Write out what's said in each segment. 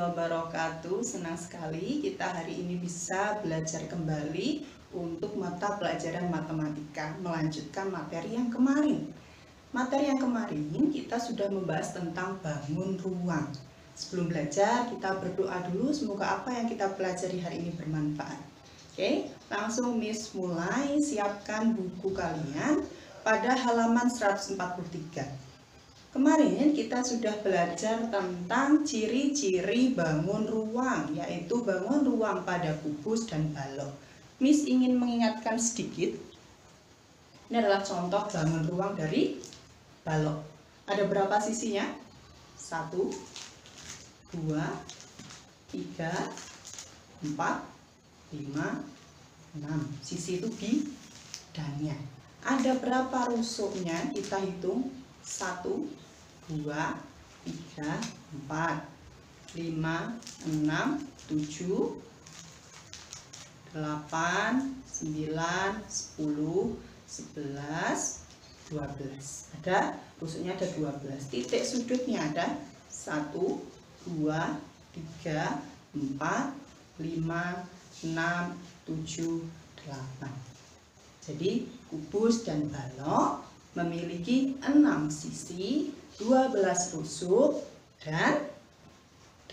wabarakatuh. Senang sekali kita hari ini bisa belajar kembali untuk mata pelajaran matematika, melanjutkan materi yang kemarin. Materi yang kemarin kita sudah membahas tentang bangun ruang. Sebelum belajar kita berdoa dulu, semoga apa yang kita pelajari hari ini bermanfaat. Oke, langsung Miss mulai. Siapkan buku kalian pada halaman 143. Kemarin kita sudah belajar tentang ciri-ciri bangun ruang, yaitu bangun ruang pada kubus dan balok. Miss ingin mengingatkan sedikit, ini adalah contoh bangun ruang dari balok. Ada berapa sisinya? 1, 2, 3, 4, 5, 6. Sisi itu bidangnya. Ada berapa rusuknya? Kita hitung. 1, 2, 3, 4, 5, 6, 7, 8, 9, 10, 11, 12. Ada rusuknya, ada 12. Titik sudutnya ada 1, 2, 3, 4, 5, 6, 7, 8. Jadi kubus dan balok memiliki 6 sisi, 12 rusuk, dan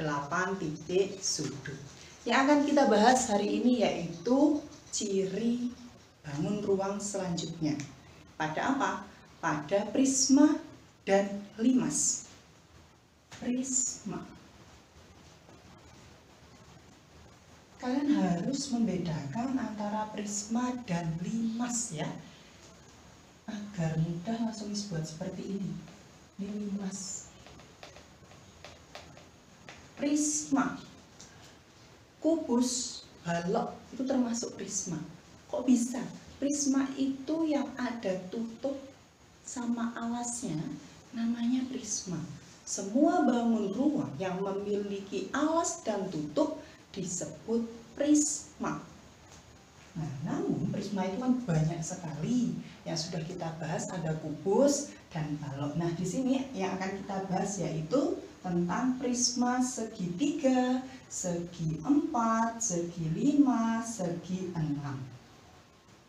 8 titik sudut. Yang akan kita bahas hari ini yaitu ciri bangun ruang selanjutnya. Pada apa? Pada prisma dan limas. Prisma. Kalian harus membedakan antara prisma dan limas ya, agar mudah langsung dibuat seperti ini. Ini limas. Prisma, kubus, balok itu termasuk prisma. Kok bisa? Prisma itu yang ada tutup sama alasnya, namanya prisma. Semua bangun ruang yang memiliki alas dan tutup disebut prisma. Nah, namun prisma itu kan banyak sekali. Yang sudah kita bahas ada kubus dan balok. Nah, di sini yang akan kita bahas yaitu tentang prisma segitiga, segi 4, segi 5, segi 6.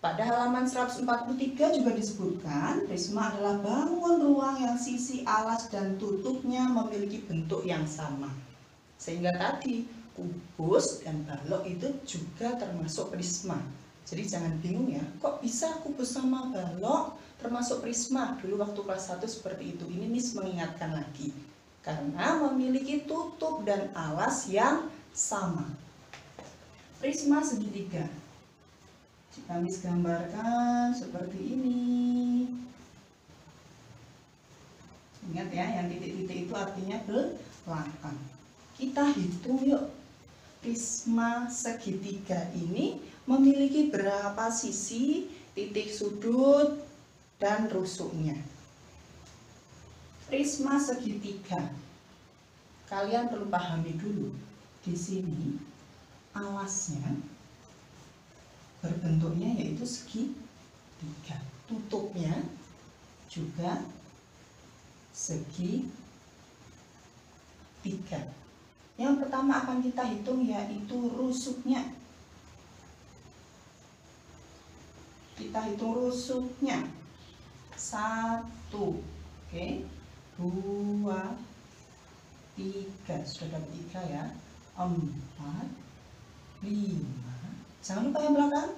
Pada halaman 143 juga disebutkan prisma adalah bangun ruang yang sisi alas dan tutupnya memiliki bentuk yang sama. Sehingga tadi kubus dan balok itu juga termasuk prisma. Jadi jangan bingung ya, kok bisa kubus sama balok termasuk prisma? Dulu waktu kelas 1 seperti itu. Ini Miss mengingatkan lagi. Karena memiliki tutup dan alas yang sama. Prisma segitiga. Jika Miss gambarkan seperti ini. Ingat ya, yang titik-titik itu artinya belakang. Kita hitung yuk. Prisma segitiga ini memiliki berapa sisi, titik sudut, dan rusuknya. Prisma segitiga. Kalian perlu pahami dulu. Di sini alasnya berbentuknya yaitu segitiga. Tutupnya juga segitiga. Yang pertama akan kita hitung yaitu rusuknya. Kita hitung rusuknya. 1, oke, 2, 3, sudah dapat 3 ya. 4, 5, jangan lupa yang belakang.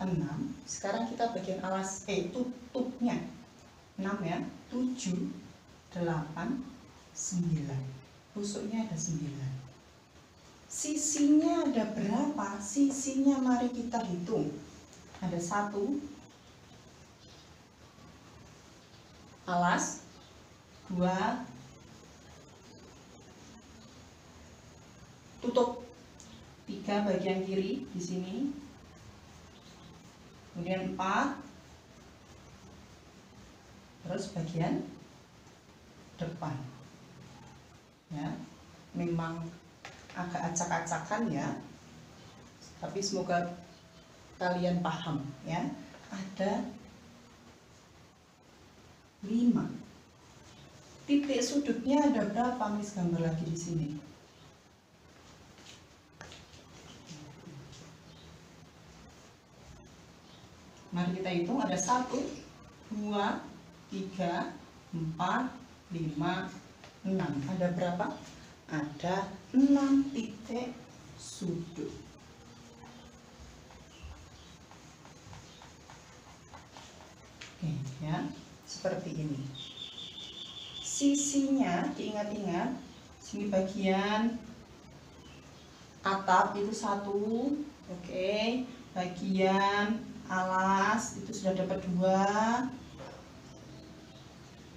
6. Sekarang kita bagian alas tutupnya. 6 ya. 7, 8, 9. Rusuknya ada 9. Sisinya ada berapa? Sisinya mari kita hitung. Ada 1 alas, 2 tutup, 3 bagian kiri di sini, kemudian 4, terus bagian depan. Ya, memang agak acak-acakan ya, tapi semoga kalian paham ya. Ada 5. Titik sudutnya ada berapa? Miss gambar lagi di sini. Mari kita hitung, ada 1, 2, 3, 4, 5, 6. Ada berapa? Ada 6 titik sudut. Oke, ya, seperti ini. Sisinya diingat-ingat, sini bagian atap itu 1, oke. Bagian alas itu sudah dapat 2.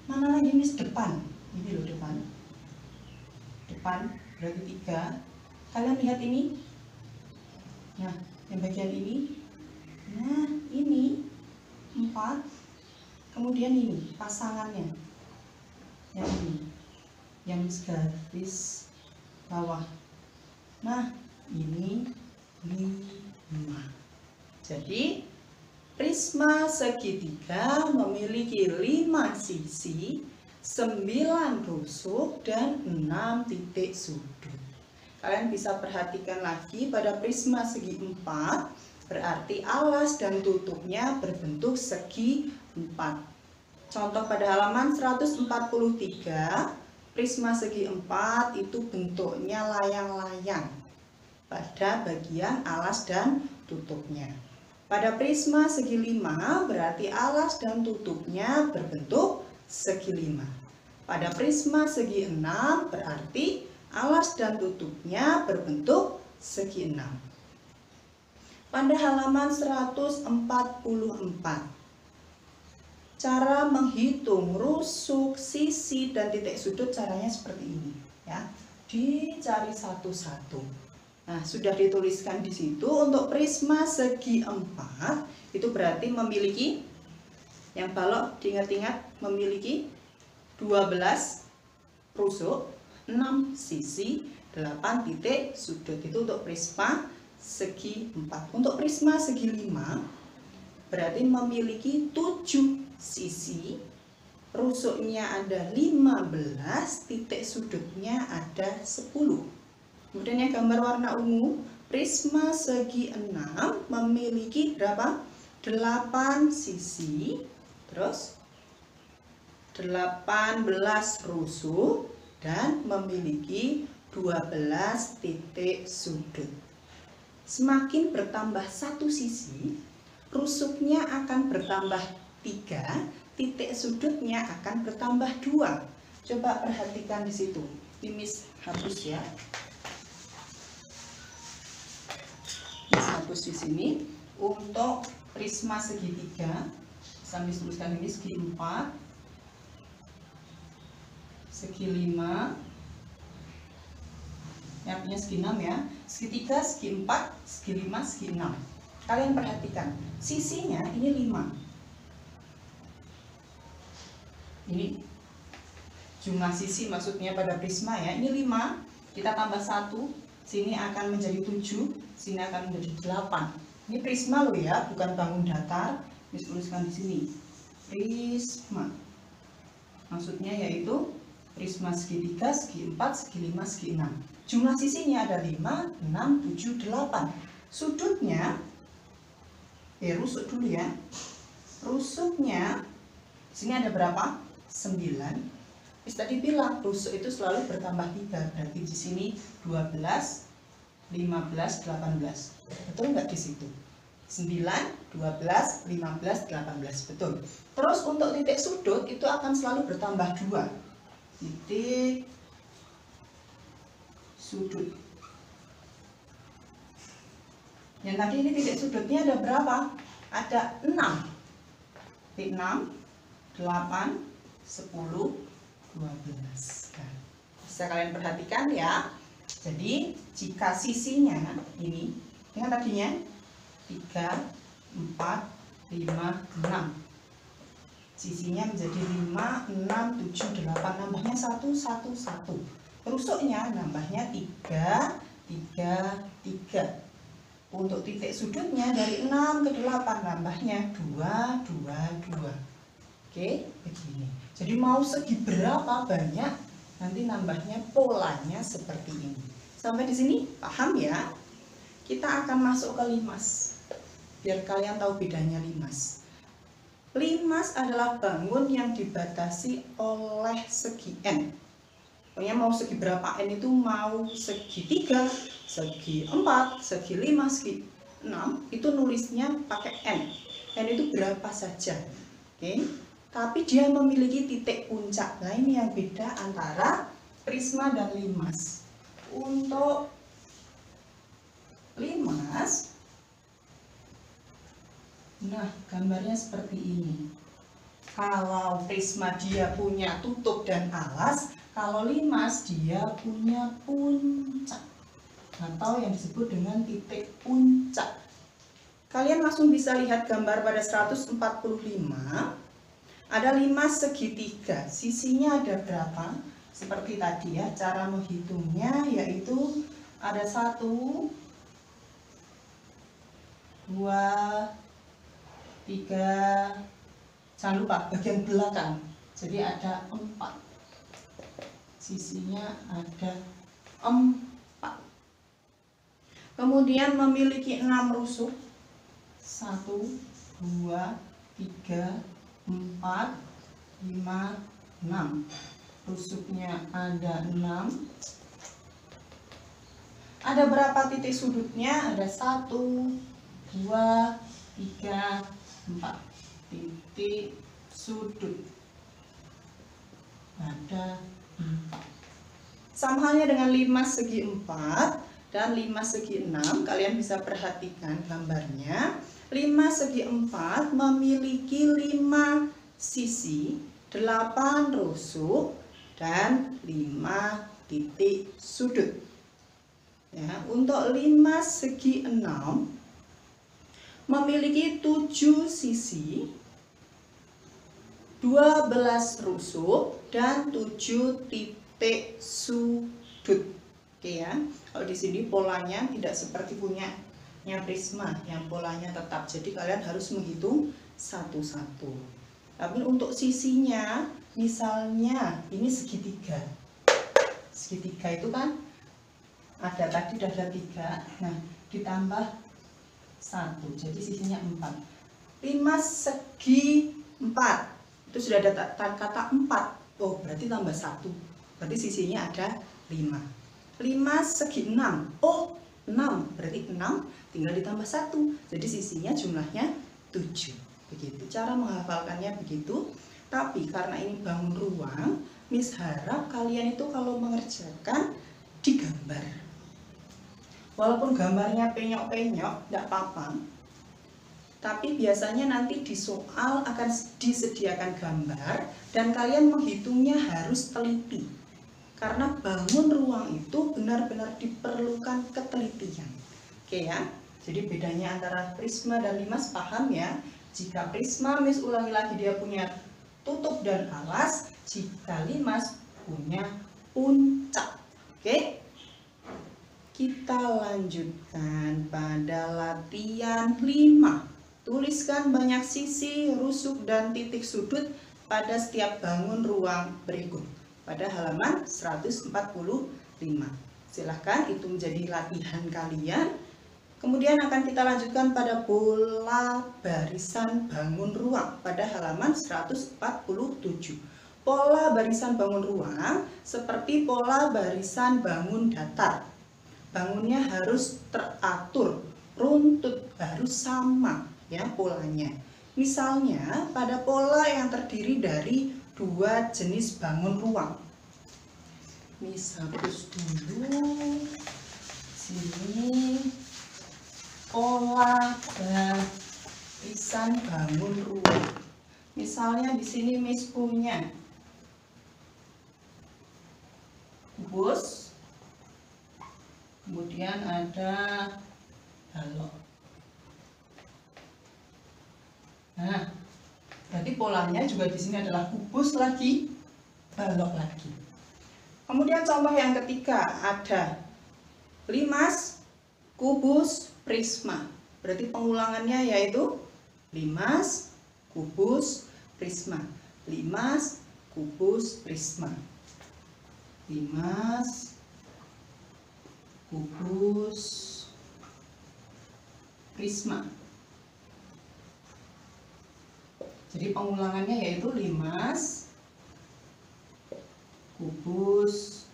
Mana lagi Miss? Depan. Ini loh depan. Depan berarti 3. Kalian lihat ini? Nah, yang bagian ini. Nah, ini 4. Kemudian ini pasangannya. Yang ini. Yang garis bawah. Nah, ini 5. Jadi prisma segitiga memiliki 5 sisi, 9 rusuk, dan 6 titik sudut. Kalian bisa perhatikan lagi pada prisma segi 4, berarti alas dan tutupnya berbentuk segi 4. Contoh pada halaman 143, prisma segi 4 itu bentuknya layang-layang pada bagian alas dan tutupnya. Pada prisma segi 5 berarti alas dan tutupnya berbentuk segi 5. Pada prisma segi 6 berarti alas dan tutupnya berbentuk segi 6. Pada halaman 144, cara menghitung rusuk, sisi, dan titik sudut caranya seperti ini, ya. Dicari satu-satu. Nah, sudah dituliskan di situ. Untuk prisma segi 4 itu berarti memiliki, yang balok diingat-ingat, memiliki 12 rusuk, 6 sisi, 8 titik sudut. Itu untuk prisma segi 4. Untuk prisma segi 5 berarti memiliki 7 sisi, rusuknya ada 15, titik sudutnya ada 10. Kemudian yang gambar warna ungu, prisma segi 6 memiliki berapa? 8 sisi, terus 18 rusuk, dan memiliki 12 titik sudut. Semakin bertambah 1 sisi, rusuknya akan bertambah 3, titik sudutnya akan bertambah 2. Coba perhatikan di situ. Ini Miss hapus ya. Hapus di sini. Untuk prisma segitiga sambil tuliskan ini segi 4, segi 5, yang artinya segi 6 ya, segitiga, segi 4, segi 5, segi 6. Kalian perhatikan sisinya ini 5. Ini jumlah sisi maksudnya pada prisma ya. Ini 5, kita tambah 1, sini akan menjadi 7, sini akan menjadi 8. Ini prisma loh ya, bukan bangun datar. Tuliskan di sini prisma. Maksudnya yaitu prisma segitiga, segi 4, segi 5, segi 6. Jumlah sisinya ada 5, 6, 7, 8. Sudutnya, rusuk dulu ya. Rusuknya sini ada berapa? 9. Tadi bilang rusuk itu selalu bertambah 3. Berarti di sini 12, 15, 18. Betul nggak di situ? 9, 12, 15, 18. Betul. Terus untuk titik sudut itu akan selalu bertambah 2. Titik sudut. Yang tadi ini titik sudutnya ada berapa? Ada 6. Titik 6, 8, 10, 12. Nah, bisa kalian perhatikan ya. Jadi jika sisinya ini, dengan tadinya 3, 4, 5, 6. Sisinya menjadi 5, 6, 7, 8. Nambahnya 1, 1, 1. Rusuknya nambahnya 3, 3, 3. Untuk titik sudutnya dari 6 ke 8 nambahnya 2, 2, 2. Oke, begini. Jadi mau segi berapa banyak, nanti nambahnya polanya seperti ini. Sampai di sini paham ya? Kita akan masuk ke limas. biar kalian tahu bedanya limas. Limas adalah bangun yang dibatasi oleh segi N. Pokoknya mau segi berapa N itu, mau segi 3, segi 4, segi 5, segi 6, itu nulisnya pakai N. N itu berapa saja. Oke. Tapi dia memiliki titik puncak. Nah, ini yang beda antara prisma dan limas. Untuk limas, nah gambarnya seperti ini. Kalau prisma dia punya tutup dan alas, kalau limas dia punya puncak atau yang disebut dengan titik puncak. Kalian langsung bisa lihat gambar pada 145. Ada limas segitiga, sisinya ada berapa? Seperti tadi ya, cara menghitungnya yaitu ada 1, 2, 3, jangan lupa bagian belakang, jadi ada 4, sisinya ada 4. Kemudian memiliki 6 rusuk, 1, 2, 3, 4, 5, 6. Rusuknya ada 6. Ada berapa titik sudutnya? Ada 1, 2, 3, 4 titik sudut. Ada 4. Sama halnya dengan limas segi 4 dan limas segi 6. Kalian bisa perhatikan gambarnya. Limas segi 4 memiliki 5 sisi, 8 rusuk, dan 5 titik sudut. Ya, untuk limas segi 6 memiliki 7 sisi, 12 rusuk, dan 7 titik sudut. Oke ya, kalau di sini polanya tidak seperti punya prisma yang polanya tetap, jadi kalian harus menghitung satu-satu. Tapi untuk sisinya, misalnya ini segitiga. Segitiga itu kan ada tadi udah ada 3, nah ditambah 1, jadi sisinya 4. Limas segi 4 itu sudah ada kata 4. Oh, berarti tambah 1, berarti sisinya ada 5. Limas segi 6, oh 6, berarti 6 tinggal ditambah 1, jadi sisinya jumlahnya 7. Begitu cara menghafalkannya begitu. Tapi karena ini bangun ruang, Miss harap kalian itu kalau mengerjakan digambar. Walaupun gambarnya penyok-penyok, tidak apa-apa. Tapi biasanya nanti di soal akan disediakan gambar dan kalian menghitungnya harus teliti. Karena bangun ruang itu benar-benar diperlukan ketelitian. Oke ya, jadi bedanya antara prisma dan limas paham ya. Jika prisma, Miss ulangi lagi, dia punya tutup dan alas. Jika limas punya puncak. Oke, kita lanjutkan pada latihan 5. Tuliskan banyak sisi, rusuk, dan titik sudut pada setiap bangun ruang berikut pada halaman 145. Silahkan itu menjadi latihan kalian. Kemudian akan kita lanjutkan pada pola barisan bangun ruang pada halaman 147. Pola barisan bangun ruang seperti pola barisan bangun datar. Bangunnya harus teratur, runtut, harus sama ya polanya. Misalnya pada pola yang terdiri dari 2 jenis bangun ruang. Miss hapus dulu sini. Pola barisan bangun ruang. Misalnya di sini Miss punya kubus, kemudian ada balok. Nah, berarti polanya juga di sini adalah kubus lagi, balok lagi. Kemudian contoh yang ketiga ada limas, kubus, prisma. Berarti pengulangannya yaitu limas, kubus, prisma. Limas, kubus, prisma. Limas, kubus, prisma. Jadi pengulangannya yaitu limas, kubus,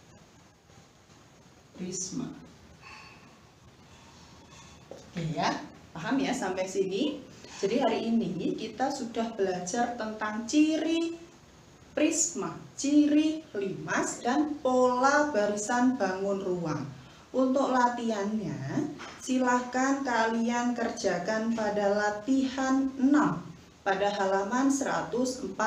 prisma. Oke ya, paham ya sampai sini? Jadi hari ini kita sudah belajar tentang ciri prisma, ciri limas, dan pola barisan bangun ruang. Untuk latihannya, silahkan kalian kerjakan pada latihan 6 pada halaman 148.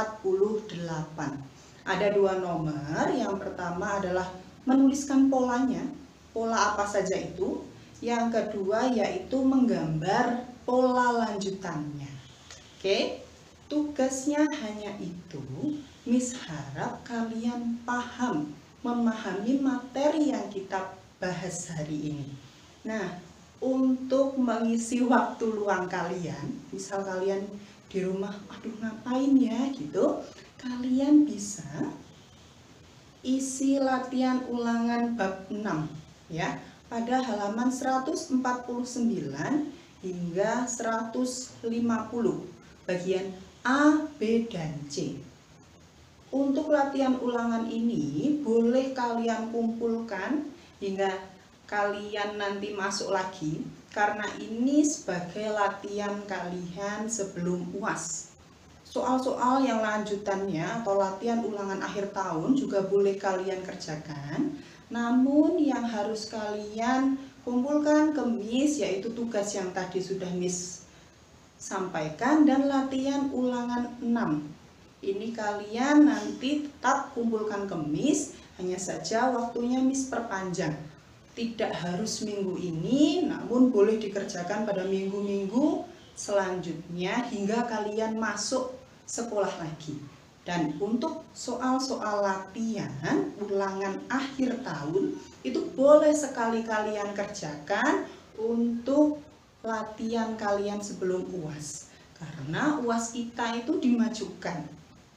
Ada 2 nomor. Yang pertama adalah menuliskan polanya, pola apa saja itu. Yang kedua yaitu menggambar pola lanjutannya. Oke, tugasnya hanya itu. Miss harap kalian paham, memahami materi yang kita bahas hari ini. Nah, untuk mengisi waktu luang kalian, misal kalian di rumah, aduh ngapain ya gitu, kalian bisa isi latihan ulangan bab 6 ya, pada halaman 149 hingga 150 bagian A, B, dan C. Untuk latihan ulangan ini boleh kalian kumpulkan hingga kalian nanti masuk lagi, karena ini sebagai latihan kalian sebelum UAS. Soal-soal yang lanjutannya atau latihan ulangan akhir tahun juga boleh kalian kerjakan. Namun yang harus kalian kumpulkan ke Miss yaitu tugas yang tadi sudah Miss sampaikan dan latihan ulangan 6. Ini kalian nanti tetap kumpulkan ke Miss, hanya saja waktunya Miss perpanjang. Tidak harus minggu ini, namun boleh dikerjakan pada minggu-minggu selanjutnya hingga kalian masuk sekolah lagi. Dan untuk soal-soal latihan ulangan akhir tahun itu boleh sekali kalian kerjakan untuk latihan kalian sebelum UAS. Karena UAS kita itu dimajukan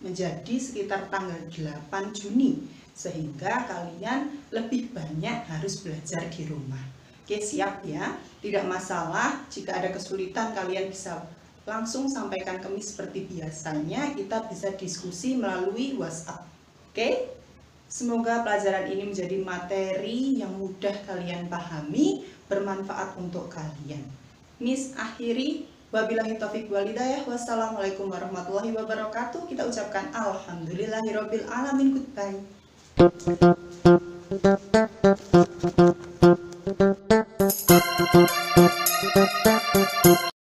menjadi sekitar tanggal 8 Juni. Sehingga kalian lebih banyak harus belajar di rumah. Oke, siap ya? Tidak masalah, jika ada kesulitan kalian bisa langsung sampaikan ke Miss seperti biasanya, kita bisa diskusi melalui WhatsApp. Oke? Semoga pelajaran ini menjadi materi yang mudah kalian pahami, bermanfaat untuk kalian. Miss akhiri, wabillahi taufiq wal hidayah. Wassalamualaikum warahmatullahi wabarakatuh. Kita ucapkan alhamdulillahirabbil alamin. Goodbye.